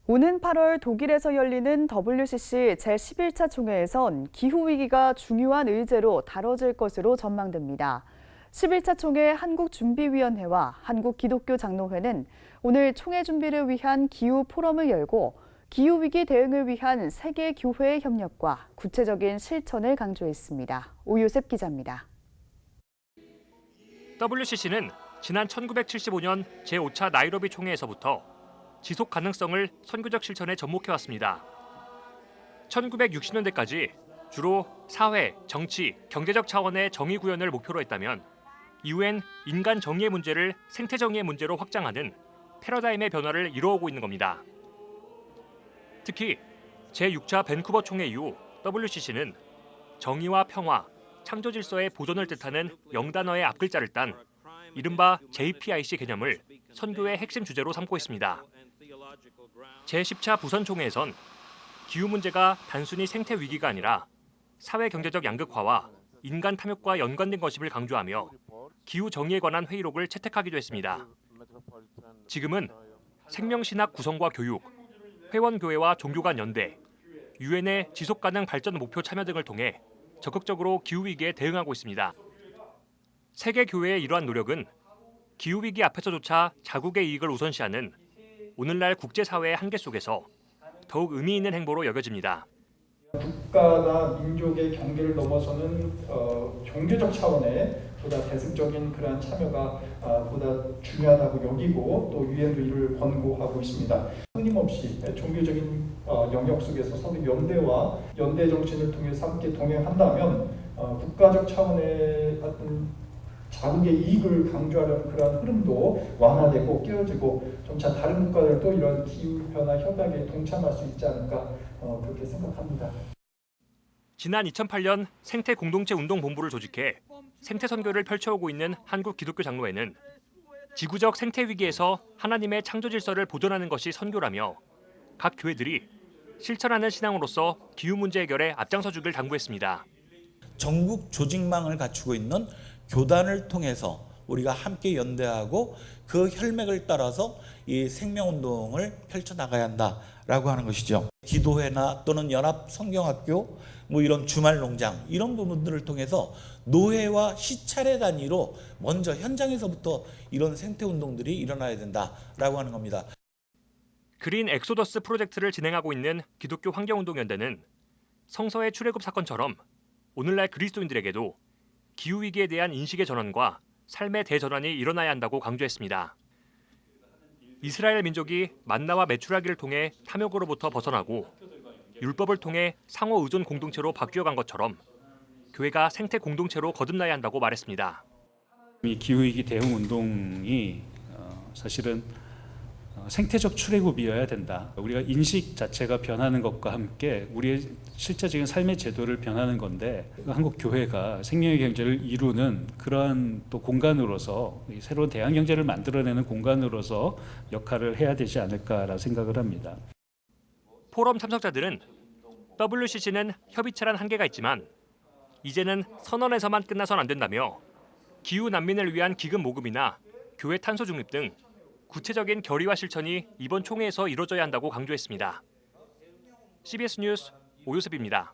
오는 8월 독일에서 열리는 WCC 제11차 총회에선 기후위기가 중요한 의제로 다뤄질 것으로 전망됩니다. 11차 총회 한국준비위원회와 한국기독교장로회는 오늘 총회 준비를 위한 기후 포럼을 열고 기후위기 대응을 위한 세계 교회의 협력과 구체적인 실천을 강조했습니다. 오요셉 기자입니다. WCC는 지난 1975년 제5차 나이로비 총회에서부터 지속 가능성을 선교적 실천에 접목해왔습니다. 1960년대까지 주로 사회, 정치, 경제적 차원의 정의 구현을 목표로 했다면 이후엔 인간 정의의 문제를 생태 정의의 문제로 확장하는 패러다임의 변화를 이루어오고 있는 겁니다. 특히 제6차 밴쿠버 총회 이후 WCC는 정의와 평화, 창조 질서의 보존을 뜻하는 0단어의 앞글자를 딴 이른바 JPIC 개념을 선교의 핵심 주제로 삼고 있습니다. 제10차 부산 총회에선 기후 문제가 단순히 생태 위기가 아니라 사회 경제적 양극화와 인간 탐욕과 연관된 것임을 강조하며 기후 정의에 관한 회의록을 채택하기도 했습니다. 지금은 생명신학 구성과 교육, 회원교회와 종교 간 연대, 유엔의 지속가능 발전 목표 참여 등을 통해 적극적으로 기후위기에 대응하고 있습니다. 세계 교회의 이러한 노력은 기후위기 앞에서조차 자국의 이익을 우선시하는 오늘날 국제사회의 한계 속에서 더욱 의미 있는 행보로 여겨집니다. 국가나 민족의 경계를 넘어서는 종교적 차원의 보다 대승적인 그러한 참여가 보다 중요하다고 여기고 또 유엔도 이를 권고하고 있습니다. 끊임없이 종교적인 영역 속에서 서로 연대와 연대 정신을 통해서 함께 동행한다면 국가적 차원의 어떤 자국의 이익을 강조하려는 그러한 흐름도 완화되고 깨어지고 점차 다른 국가들도 이런 기후변화 협약에 동참할 수 있지 않을까 그렇게 생각합니다. 지난 2008년 생태공동체운동본부를 조직해 생태선교를 펼쳐오고 있는 한국기독교장로회는 지구적 생태위기에서 하나님의 창조질서를 보존하는 것이 선교라며 각 교회들이 실천하는 신앙으로서 기후 문제 해결에 앞장서 주길 당부했습니다. 전국 조직망을 갖추고 있는 교단을 통해서 우리가 함께 연대하고 그 혈맥을 따라서 이 생명운동을 펼쳐나가야 한다라고 하는 것이죠. 기도회나 또는 연합 성경학교, 이런 주말 농장 이런 부분들을 통해서 노회와 시차례 단위로 먼저 현장에서부터 이런 생태운동들이 일어나야 된다라고 하는 겁니다. 그린 엑소더스 프로젝트를 진행하고 있는 기독교 환경운동연대는 성서의 출애굽 사건처럼 오늘날 그리스도인들에게도 기후위기에 대한 인식의 전환과 삶의 대전환이 일어나야 한다고 강조했습니다. 이스라엘 민족이 만나와 메추라기를 통해 탐욕으로부터 벗어나고 율법을 통해 상호 의존 공동체로 바뀌어간 것처럼 교회가 생태 공동체로 거듭나야 한다고 말했습니다. 이 기후위기 대응 운동이 사실은 생태적 출애굽이어야 된다. 우리가 인식 자체가 변하는 것과 함께 우리의 실제적인 삶의 제도를 변하는 건데 한국 교회가 생명의 경제를 이루는 그러한 또 공간으로서 새로운 대안 경제를 만들어내는 공간으로서 역할을 해야 되지 않을까라 생각을 합니다. 포럼 참석자들은 WCC는 협의체란 한계가 있지만 이제는 선언에서만 끝나선 안 된다며 기후 난민을 위한 기금 모금이나 교회 탄소 중립 등 구체적인 결의와 실천이 이번 총회에서 이뤄져야 한다고 강조했습니다. CBS 뉴스 오요셉입니다.